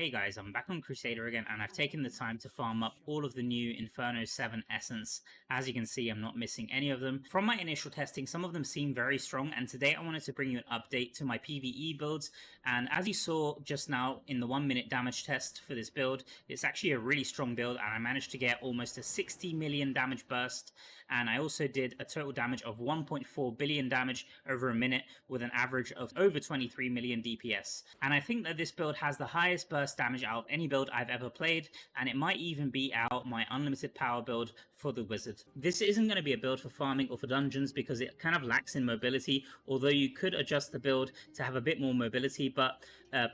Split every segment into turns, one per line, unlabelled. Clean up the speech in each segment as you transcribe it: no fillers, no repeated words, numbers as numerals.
Hey guys, I'm back on Crusader again, and I've taken the time to farm up all of the new Inferno 7 Essence. As you can see, I'm not missing any of them. From my initial testing, some of them seem very strong, and today I wanted to bring you an update to my PvE builds. And as you saw just now in the 1 minute damage test for this build, it's actually a really strong build, and I managed to get almost a 60 million damage burst, and I also did a total damage of 1.4 billion damage over a minute with an average of over 23 million DPS. And I think that this build has the highest burst damage out of any build I've ever played, and it might even beat out my unlimited power build for the wizard. This isn't going to be a build for farming or for dungeons because it kind of lacks in mobility, although you could adjust the build to have a bit more mobility. But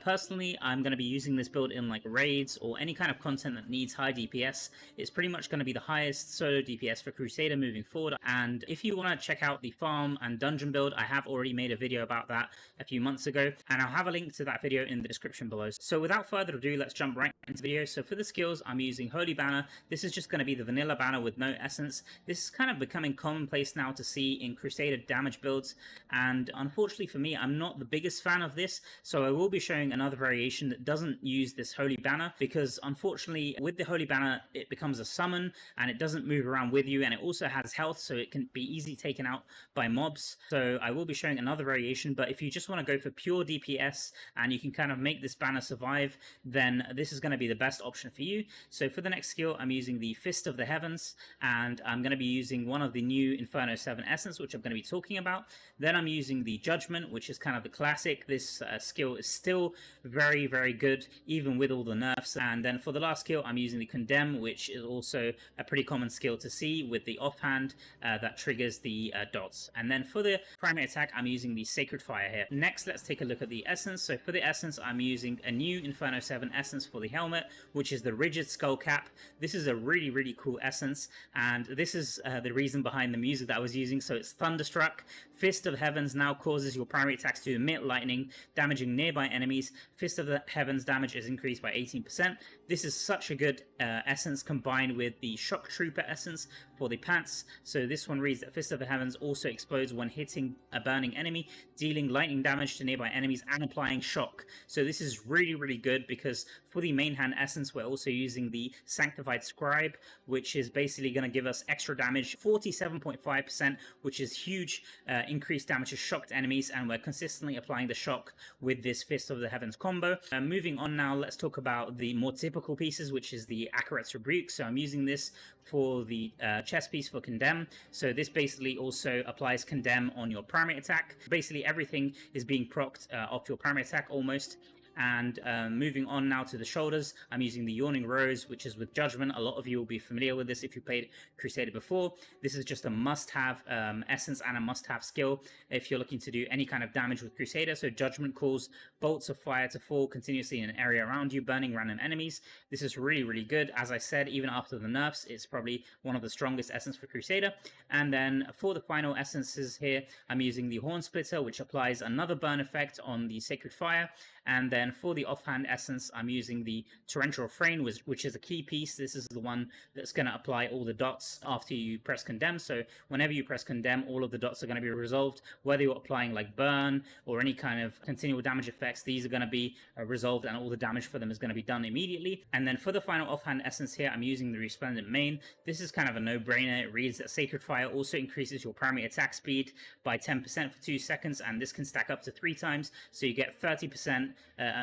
personally, I'm going to be using this build in like raids or any kind of content that needs high DPS. It's pretty much going to be the highest solo DPS for Crusader moving forward. And if you want to check out the farm and dungeon build, I have already made a video about that a few months ago, and I'll have a link to that video in the description below. So without further ado, let's jump right into the video. So for the skills, I'm using Holy Banner. This is just going to be the vanilla banner with no essence. This is kind of becoming commonplace now to see in Crusader damage builds, and unfortunately for me, I'm not the biggest fan of this, so I will be showing another variation that doesn't use this Holy Banner, because unfortunately with the Holy Banner it becomes a summon and it doesn't move around with you, and it also has health, so it can be easily taken out by mobs. So I will be showing another variation, but if you just want to go for pure DPS and you can kind of make this banner survive, then this is going to be the best option for you. So for the next skill, I'm using the Fist of the Heavens, and I'm going to be using one of the new Inferno 7 Essence, which I'm going to be talking about. Then I'm using the Judgment, which is kind of the classic. This skill is still very, very good, even with all the nerfs. And then for the last skill, I'm using the Condemn, which is also a pretty common skill to see with the offhand that triggers the dots. And then for the primary attack, I'm using the Sacred Fire here. Next, let's take a look at the Essence. So for the Essence, I'm using a new Inferno 7 Essence for the helmet, which is the Rigid Skull Cap. This is a really, really cool Essence, and this is the reason behind the music that I was using. So it's Thunderstruck. Fist of Heavens now causes your primary attacks to emit lightning, damaging nearby enemies. Fist of the Heavens damage is increased by 18%. This is such a good Essence combined with the Shock Trooper Essence for the pants. So this one reads that Fist of the Heavens also explodes when hitting a burning enemy, dealing lightning damage to nearby enemies and applying shock. So this is really, really good, because for the main hand Essence, we're also using the Sanctified Scribe, which is basically going to give us extra damage, 47.5%, which is huge increased damage to shocked enemies, and we're consistently applying the shock with this Fist of the Heavens combo. Moving on now, let's talk about the more typical pieces, which is the Akarat's Rebuke. So I'm using this for the chest piece for Condemn. So this basically also applies Condemn on your primary attack. Basically everything is being procced off your primary attack almost. And moving on now to the shoulders, I'm using the Yawning Rose, which is with Judgment. A lot of you will be familiar with this if you played Crusader before. This is just a must-have essence and a must-have skill if you're looking to do any kind of damage with Crusader. So Judgment calls bolts of fire to fall continuously in an area around you, burning random enemies. This is really, really good. As I said, even after the nerfs, it's probably one of the strongest essence for Crusader. And then for the final essences here, I'm using the Horn Splitter, which applies another burn effect on the Sacred Fire. And then for the offhand essence, I'm using the Torrential Refrain, which is a key piece. This is the one that's going to apply all the dots after you press Condemn. So whenever you press Condemn, all of the dots are going to be resolved. Whether you're applying like Burn or any kind of continual damage effects, these are going to be resolved, and all the damage for them is going to be done immediately. And then for the final offhand essence here, I'm using the Resplendent Mane. This is kind of a no-brainer. It reads that Sacred Fire also increases your primary attack speed by 10% for 2 seconds, and this can stack up to 3 times. So you get 30%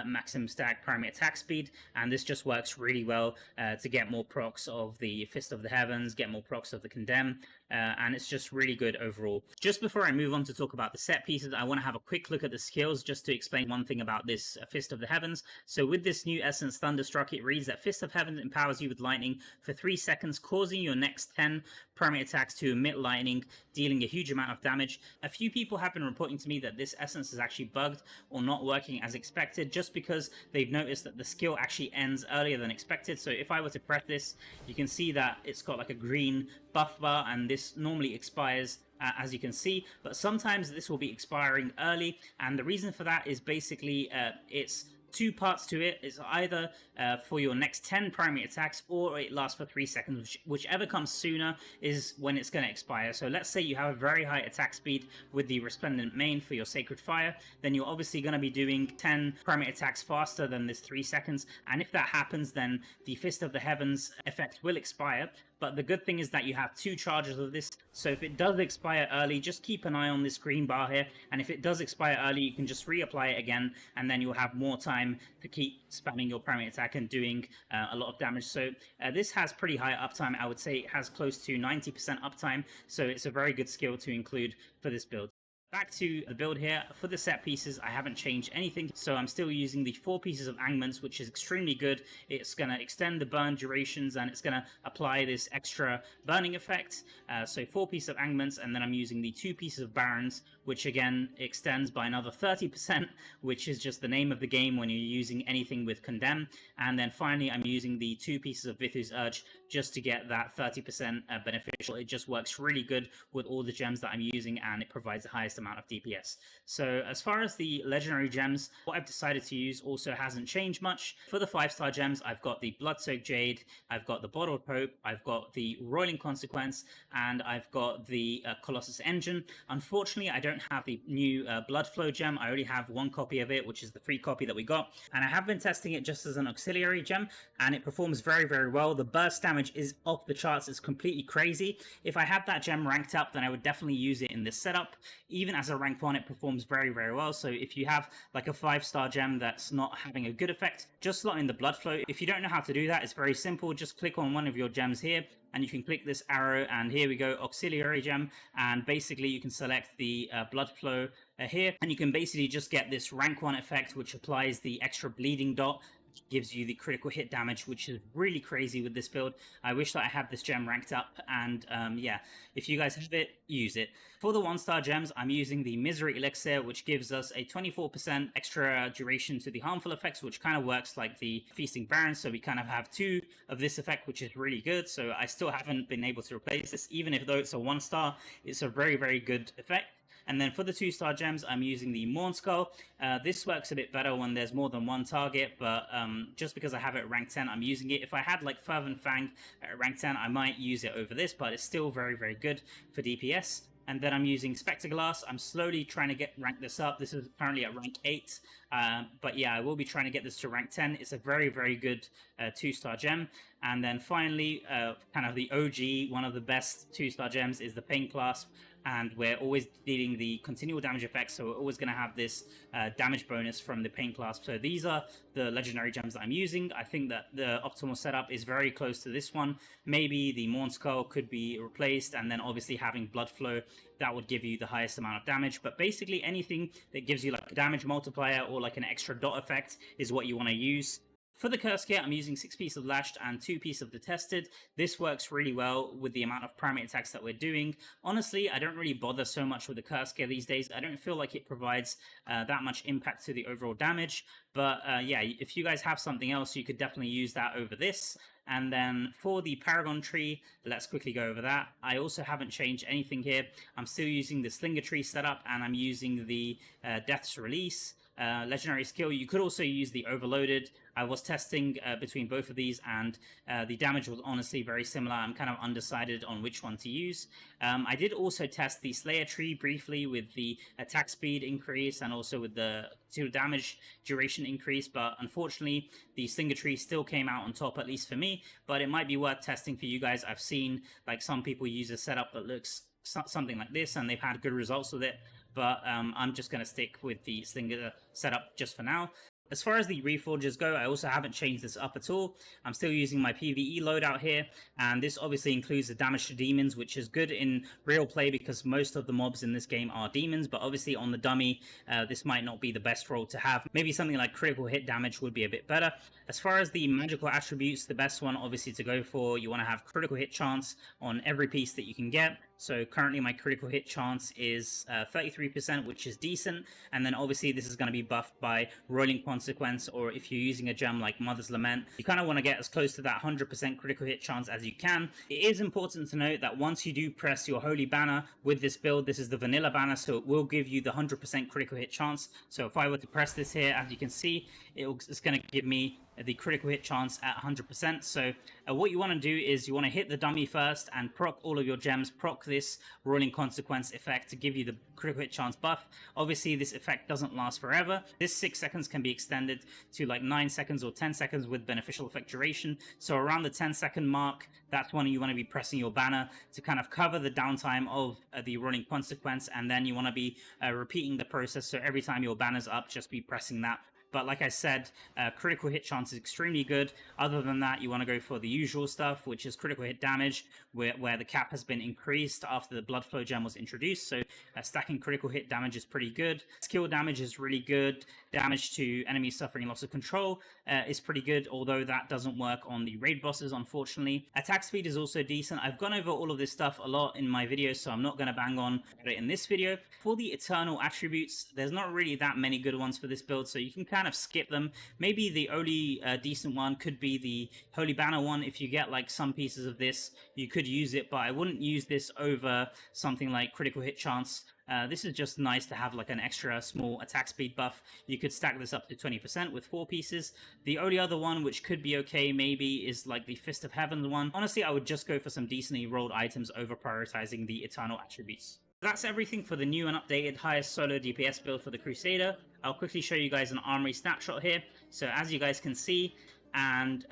maximum stack primary attack speed, and this just works really well to get more procs of the Fist of the Heavens, get more procs of the Condemn, and it's just really good overall. Just before I move on to talk about the set pieces, I want to have a quick look at the skills just to explain one thing about this Fist of the Heavens. So with this new essence Thunderstruck, it reads that Fist of Heavens empowers you with lightning for 3 seconds, causing your next 10 primary attacks to emit lightning, dealing a huge amount of damage. A few people have been reporting to me that this essence is actually bugged or not working as expected, just because they've noticed that the skill actually ends earlier than expected. So if I were to press this, you can see that it's got like a green buff bar, and this normally expires as you can see, but sometimes this will be expiring early, and the reason for that is basically it's two parts to it. It's either for your next 10 primary attacks, or it lasts for 3 seconds. Whichever comes sooner is when it's going to expire. So let's say you have a very high attack speed with the Resplendent main for your Sacred Fire, then you're obviously going to be doing 10 primary attacks faster than this 3 seconds. And if that happens, then the Fist of the Heavens effect will expire. But the good thing is that you have 2 charges of this, so if it does expire early, just keep an eye on this green bar here, and if it does expire early, you can just reapply it again, and then you'll have more time to keep spamming your primary attack and doing a lot of damage. So this has pretty high uptime. I would say it has close to 90% uptime, so it's a very good skill to include for this build. Back to the build here. For the set pieces, I haven't changed anything, so I'm still using the 4 pieces of Angments, which is extremely good. It's going to extend the burn durations, and it's going to apply this extra burning effect. So 4 pieces of Angments, and then I'm using the 2 pieces of Barons, which again extends by another 30%, which is just the name of the game when you're using anything with Condemn. And then finally, I'm using the 2 pieces of Vithu's Urge just to get that 30% beneficial. It just works really good with all the gems that I'm using, and it provides the highest amount of DPS. So as far as the legendary gems, what I've decided to use also hasn't changed much. For the 5-star gems, I've got the Blood-Soaked Jade, I've got the Bottled Hope, I've got the Roiling Consequence, and I've got the Colossus Engine. Unfortunately, I don't have the new Blood Flow gem. I already have 1 copy of it, which is the free copy that we got, and I have been testing it just as an auxiliary gem, and it performs very, very well. The burst damage is off the charts. It's completely crazy. If I had that gem ranked up, then I would definitely use it in this setup. Even as a rank 1, it performs very, very well. So if you have like a 5-star gem that's not having a good effect, just slot in the Blood Flow. If you don't know how to do that, it's very simple. Just click on one of your gems here, and you can click this arrow, and here we go, auxiliary gem, and basically you can select the Blood Flow here, and you can basically just get this rank 1 effect, which applies the extra bleeding dot, gives you the critical hit damage, which is really crazy with this build. I wish that I had this gem ranked up, and yeah, if you guys have it, use it. For the 1-star gems, I'm using the Misery Elixir, which gives us a 24% extra duration to the harmful effects, which kind of works like the Feasting Baron, so we kind of have 2 of this effect, which is really good. So I still haven't been able to replace this, even if though it's a 1-star, it's a very, very good effect. And then for the 2-star gems, I'm using the Morn Skull. This works a bit better when there's more than 1 target, but just because I have it at rank 10, I'm using it. If I had like Fervent Fang at rank 10, I might use it over this, but it's still very, very good for DPS. And then I'm using Spectre Glass. I'm slowly trying to rank this up. This is currently at rank 8. But yeah, I will be trying to get this to rank 10. It's a very, very good 2-star gem. And then finally, kind of the OG, one of the best 2-star gems is the Pain Clasp. And we're always dealing the continual damage effects, so we're always going to have this damage bonus from the Pain Clasp. So these are the legendary gems that I'm using. I think that the optimal setup is very close to this one. Maybe the Morn Skull could be replaced, and then obviously having Blood Flow, that would give you the highest amount of damage. But basically anything that gives you like a damage multiplier or like an extra dot effect is what you want to use. For the Curse Gear, I'm using 6 pieces of Lashed and 2 pieces of Detested. This works really well with the amount of primary attacks that we're doing. Honestly, I don't really bother so much with the Curse Gear these days. I don't feel like it provides that much impact to the overall damage. But yeah, if you guys have something else, you could definitely use that over this. And then for the Paragon tree, let's quickly go over that. I also haven't changed anything here. I'm still using the Slinger tree setup, and I'm using the Death's Release legendary skill. You could also use the Overloaded. I was testing between both of these, and the damage was honestly very similar. I'm kind of undecided on which one to use. I did also test the Slayer tree briefly with the attack speed increase and also with the damage duration increase, but unfortunately the Slinger tree still came out on top, at least for me. But it might be worth testing for you guys. I've seen like some people use a setup that looks something like this, and they've had good results with it. But I'm just going to stick with the Slinger setup just for now. As far as the Reforges go, I also haven't changed this up at all. I'm still using my PvE loadout here, and this obviously includes the damage to demons, which is good in real play because most of the mobs in this game are demons, but obviously on the dummy, this might not be the best role to have. Maybe something like critical hit damage would be a bit better. As far as the magical attributes, the best one obviously to go for, you want to have critical hit chance on every piece that you can get. So currently my critical hit chance is 33%, which is decent. And then obviously this is going to be buffed by Rolling Consequence, or if you're using a gem like Mother's Lament, you kind of want to get as close to that 100% critical hit chance as you can. It is important to note that once you do press your Holy Banner with this build, this is the vanilla banner, so it will give you the 100% critical hit chance. So if I were to press this here, as you can see, it's going to give me the critical hit chance at 100%. So what you want to do is you want to hit the dummy first and proc all of your gems, proc this Rolling Consequence effect to give you the critical hit chance buff. Obviously this effect doesn't last forever. This 6 seconds can be extended to like 9 seconds or 10 seconds with beneficial effect duration. So around the 10-second mark, that's when you want to be pressing your banner to kind of cover the downtime of the Rolling Consequence, and then you want to be repeating the process. So every time your banner's up, just be pressing that. But like I said, critical hit chance is extremely good. Other than that, you want to go for the usual stuff, which is critical hit damage, where the cap has been increased after the Blood Flow gem was introduced. So stacking critical hit damage is pretty good. Skill damage is really good. Damage to enemies suffering loss of control is pretty good, although that doesn't work on the raid bosses, unfortunately. Attack speed is also decent. I've gone over all of this stuff a lot in my videos, so I'm not going to bang on it in this video. For the Eternal attributes, there's not really that many good ones for this build, so you can kind of skip them. Maybe the only decent one could be the Holy Banner one. If you get like some pieces of this, you could use it, but I wouldn't use this over something like critical hit chance. This is just nice to have like an extra small attack speed buff. You could stack this up to 20% with 4 pieces. The only other one which could be okay maybe is like the Fist of Heaven one. Honestly, I would just go for some decently rolled items over prioritizing the Eternal attributes. That's everything for the new and updated highest solo DPS build for the Crusader. I'll quickly show you guys an armory snapshot here. So as you guys can see, and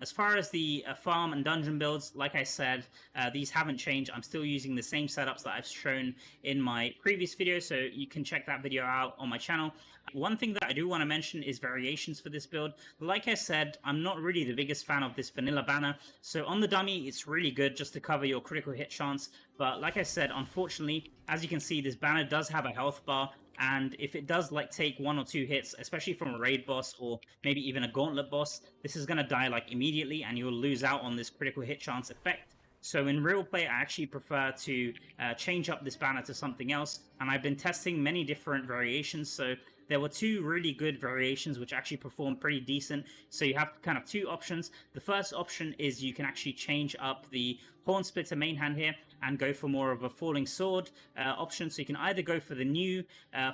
as far as the farm and dungeon builds, like I said, these haven't changed. I'm still using the same setups that I've shown in my previous video, so you can check that video out on my channel. One thing that I do want to mention is variations for this build. Like I said, I'm not really the biggest fan of this vanilla banner, so on the dummy it's really good just to cover your critical hit chance, but like I said, unfortunately, as you can see, this banner does have a health bar, and if it does like take 1 or 2 hits, especially from a raid boss or maybe even a gauntlet boss, this is going to die like immediately and you'll lose out on this critical hit chance effect. So in real play, I actually prefer to change up this banner to something else, and I've been testing many different variations. So there were 2 really good variations which actually performed pretty decent. So you have kind of 2 options. The first option is you can actually change up the Horn Splitter main hand here and go for more of a Falling Sword option. So you can either go for the new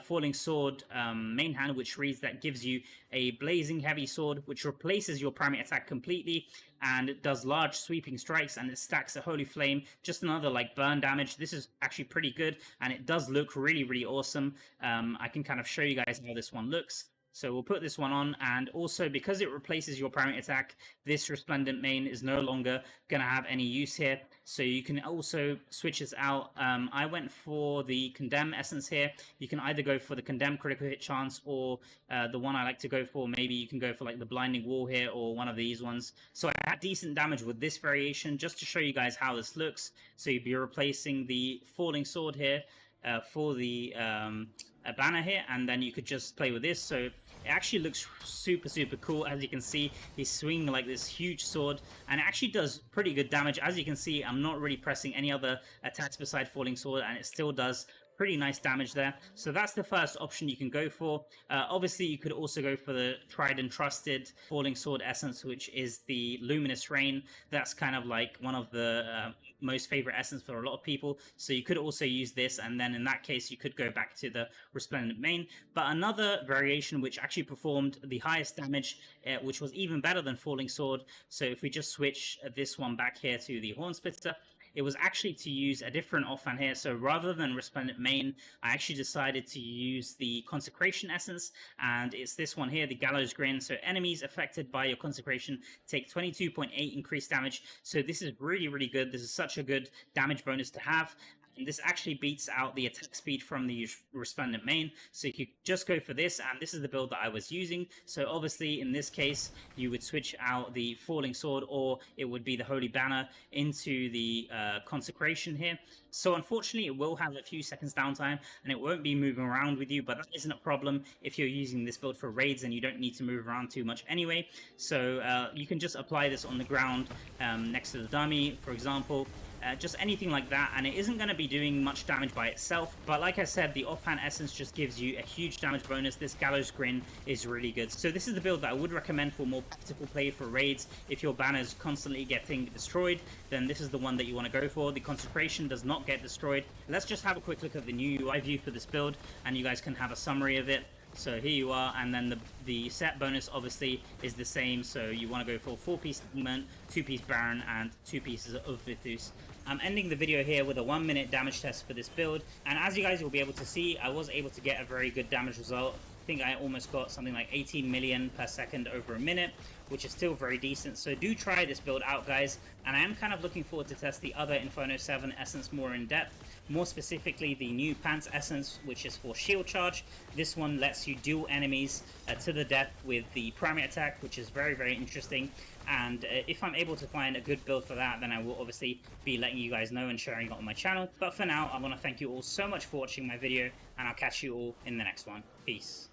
Falling Sword main hand, which reads that gives you a Blazing Heavy Sword, which replaces your primary attack completely, and it does large sweeping strikes, and it stacks a Holy Flame, just another like burn damage. This is actually pretty good, and it does look really, really awesome. I can kind of show you guys how this one looks. So we'll put this one on, and also because it replaces your primary attack, this Resplendent main is no longer going to have any use here. So you can also switch this out. I went for the Condemn essence here. You can either go for the Condemn critical hit chance, or the one I like to go for, maybe you can go for like the Blinding Wall here, or one of these ones. So I had decent damage with this variation, just to show you guys how this looks. So you'd be replacing the Falling Sword here for the banner here, and then you could just play with this. So it actually looks super, super cool. As you can see, he's swinging like this huge sword, and it actually does pretty good damage. As you can see, I'm not really pressing any other attacks beside Falling Sword, and it still does pretty nice damage there. So that's the first option you can go for. Obviously, you could also go for the tried and trusted Falling Sword essence, which is the Luminous Rain. That's kind of like one of the most favorite essence for a lot of people. So you could also use this, and then in that case, you could go back to the Resplendent main. But another variation which actually performed the highest damage, which was even better than Falling Sword. So if we just switch this one back here to the Horn Splitter, it was actually to use a different offhand here. So rather than Resplendent main, I actually decided to use the Consecration essence, and it's this one here, the Gallows Grin. So enemies affected by your Consecration take 22.8 increased damage. So this is really, really good. This is such a good damage bonus to have. And this actually beats out the attack speed from the Resplendent main. So you could just go for this, and this is the build that I was using. So obviously in this case, you would switch out the Falling Sword, or it would be the Holy Banner into the Consecration here. So unfortunately, it will have a few seconds downtime, and it won't be moving around with you, but that isn't a problem if you're using this build for raids and you don't need to move around too much anyway. So you can just apply this on the ground next to the dummy, for example. just anything like that, and it isn't going to be doing much damage by itself. But like I said, the offhand essence just gives you a huge damage bonus. This Gallows Grin is really good. So this is the build that I would recommend for more practical play for raids. If your banner's constantly getting destroyed, then this is the one that you want to go for. The Consecration does not get destroyed. Let's just have a quick look at the new UI view for this build, and you guys can have a summary of it. So here you are, and then the set bonus obviously is the same, so you want to go for 4-piece Demon, 2-piece Baron, and 2 pieces of Vithus. I'm ending the video here with a 1-minute damage test for this build, and as you guys will be able to see, I was able to get a very good damage result. I think I almost got something like 18 million per second over a minute, which is still very decent. So do try this build out, guys, and I am kind of looking forward to test the other Inferno 7 essence more in depth. More specifically, the new Pants Essence, which is for shield charge. This one lets you duel enemies to the death with the primary attack, which is very, very interesting. And if I'm able to find a good build for that, then I will obviously be letting you guys know and sharing it on my channel. But for now, I want to thank you all so much for watching my video, and I'll catch you all in the next one. Peace.